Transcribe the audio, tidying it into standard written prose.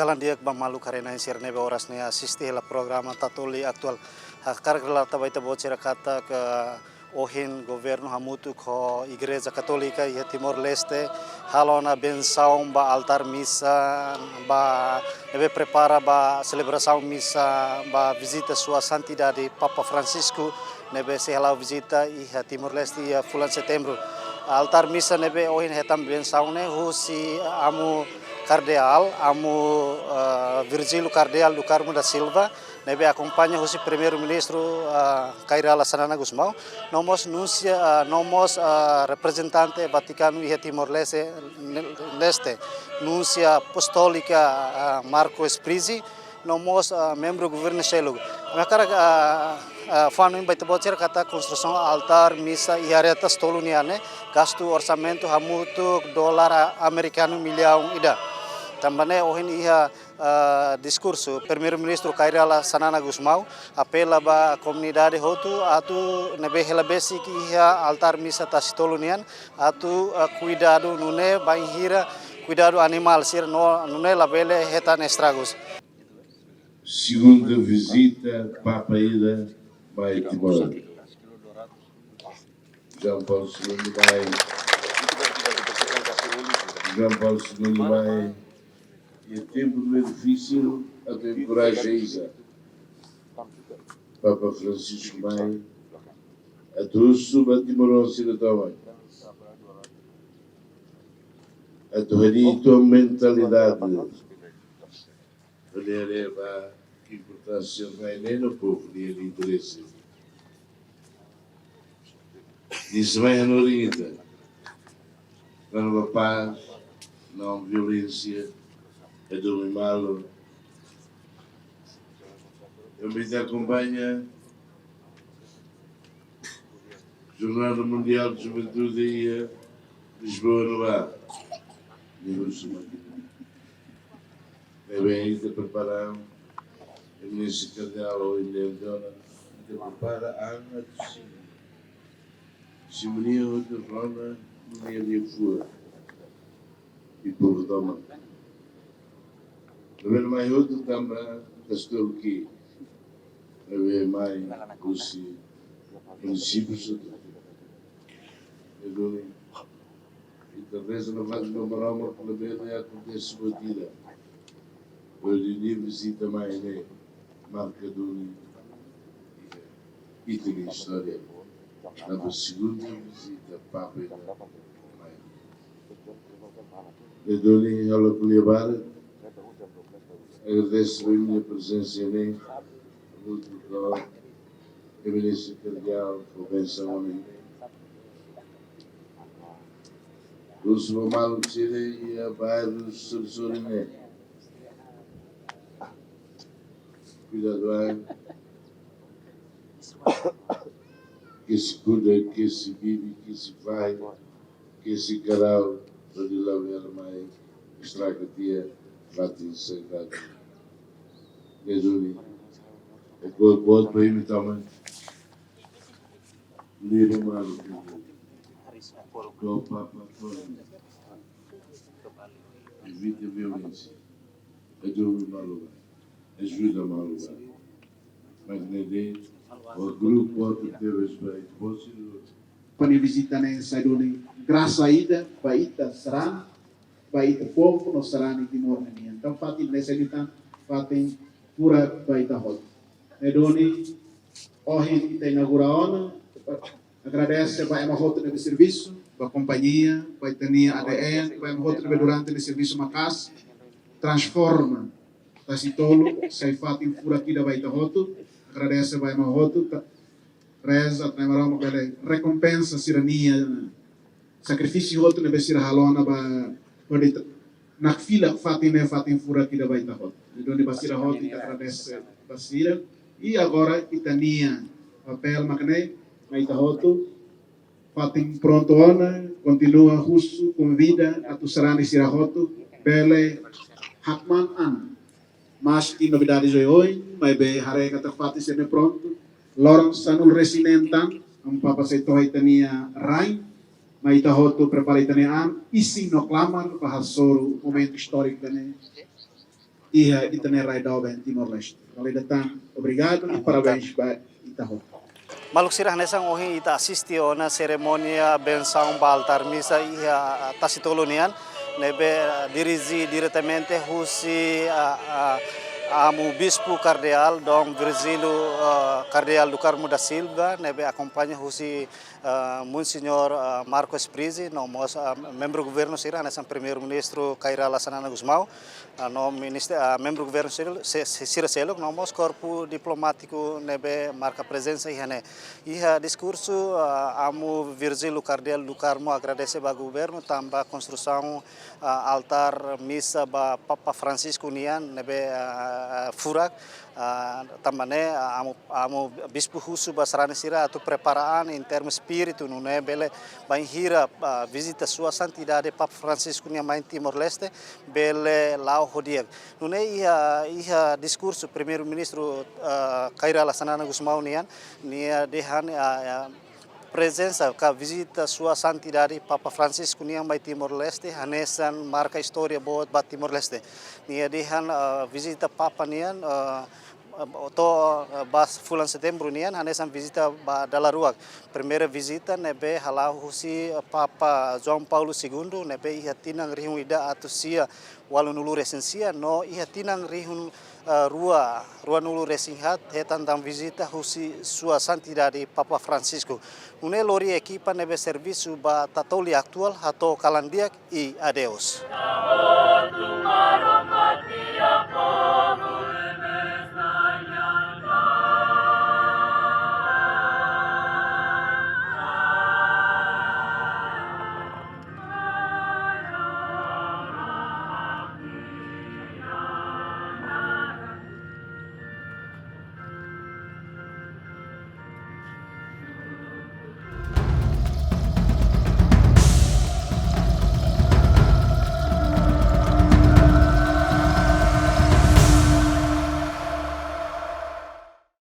Kalan dia bang malu karena insir nebe oras ne asisti hela programa tatoli aktual hakar gelata baita bocera kata ke ohin governo hamutu ko igreja katolika ya Timor Leste halona benção ba altar missa ba nebe prepara ba celebração missa ba visita sua santidade Papa Francisco nebe se hela visita e Timor Leste ia bulan setembro altar missa nebe ohin hetam benção ne husi amu Cardeal, amo Virgílio Cardeal do Carmo da Silva, nebe acompanha o primeiro-ministro Cairala Sanana Gusmão, nomos nuncia, nomos representante Vaticano e Timor-Leste, nuncia apostólica Marco Esprizi, nomos membro do governo Shelo. Makara fano em baita bocer kata construção altar missa e aretas toluniane, gasto orçamento hamutu dolar americano milhão ida. Também ohin ia discurso primeiro-ministro Cairala Sanana Gusmão apela ba comunidade hotu atu nebe helabesi ki ia altar missa tasitolunian atu cuidado nune banhira cuidado animal sir no nune labele hetan estragos. Segunda visita Papa Ida vai Timor. João Paulo II vai. João Paulo II vai. E o tempo do edifício até encoraja Isa. Papa Francisco vai. A todos suba Timor Ocidental. A tua mentalidade. Olha, que importância vai nem no povo, nem no interesse. Diz bem a Norinha, não há paz, não há violência, é do malo. Eu me acompanha Jornada Mundial de Juventude e Lisboa no ar. É bem ainda preparam a Ministra Cardeal ou a Indendona, que prepara a Ana do Cine. Simonia outra Rona, Monia de Fua e Povo Doma. No meio mais outro também, estou aqui. A ver mais os municípios. E talvez não vá desmembrar uma pela vez e acontece batida. Hoje em dia visita mais, né? Marca do e tem história. Na segunda visita, Papa e Mãe. Eu dou-lhe ela por levar. Agradeço a minha presença nem muito do Ministro Cardeal, por benção a mim. O Senhor Malo Chile e a bairro Sorsorine. Cuidado aí. Que se cuida, que se vive, que se vai, que se canal, para lhe lavar mais, estraga tia, bate em sagrado. Jesus, é que eu posso para imitar mais. Livro humano, que o Papa fora. Evita a violência. Ajuda maluca. Ajuda maluca. Mas nem dele. O grupo pode ter respeito. Quando visita nem saído graça ida, baita será, baita povo no será nem Timor nem. Então fatim nessa então fatim pura baita hot. Nedoni ohin kita inauguraona, agradece para a hot de serviço, para a companhia, para a tenia ADN, para a hot durante o serviço macas, transforma, tasitolo, sai fatim pura aqui da baita hot. Agradece vai mahoto reza tramarama pela recompensa sirania sacrifício outro na besira halona ba pode na fila fatin fura aqui da baita hot então de basira hot e agradece basira e agora itania papel macne baita hot fatin pronto ona continua russo com vida a tu sarani sira hot bele hakman an. Mas que novidades hoje, mas bem, haré kata fati sene pronto. Lorong sanul resinentan, papa se tohai tania rai, mas ita hoto preparai tania am, isi no clamar, bahasoro momento histórico tania. Iha itanerai daoben Timor-Leste. Kali datang, obrigado e parabéns para Itaho. Maluk sirah nesang ohi ita asisti ona seremonia benção ba altar misa iha tasitolonian nebe dirigi diretamente husi amu bispo cardeal Dom Virgílio Cardeal do Carmo da Silva nebe acompanha husi Monsignor Marcos Prizzi nomos membro governo sirah nesang primeiro ministro Kaira Lasanana Gusmao no ministro membro governo Sira Selok nomos corpo diplomático nebe marca presença ihane iha discurso amu Virgílio Cardeal do Carmo agradece ba governo tamba construção altar misa ba Papa Francisco nian nebe furak tambane amu bispo husu basarane sira atu preparaan in termos espírito no né bele vai hira visita sua santidade Papa Francisco nian main Timor Leste bele lao hodiak no né iha discurso primeiro ministro Kaira Lasanana Gusmao nian nia dehan presença ka visita sua santidade Papa Francisco niang by Timor Leste hanesan marca história boa ba Timor Leste nia dehan visita Papa nian to bas bulan setembro nian hanesan visita ba dalaruak primeira visita nebe halau husi Papa João Paulo II nebe iha tinang rihung ida atusia walunulu resensia no iha tinang rihung rua nulu resinghat tentang visita husi sua santidade Papa Francisco une lori equipa nebe serviço ba tatoli actual hato kalandiak e adeus.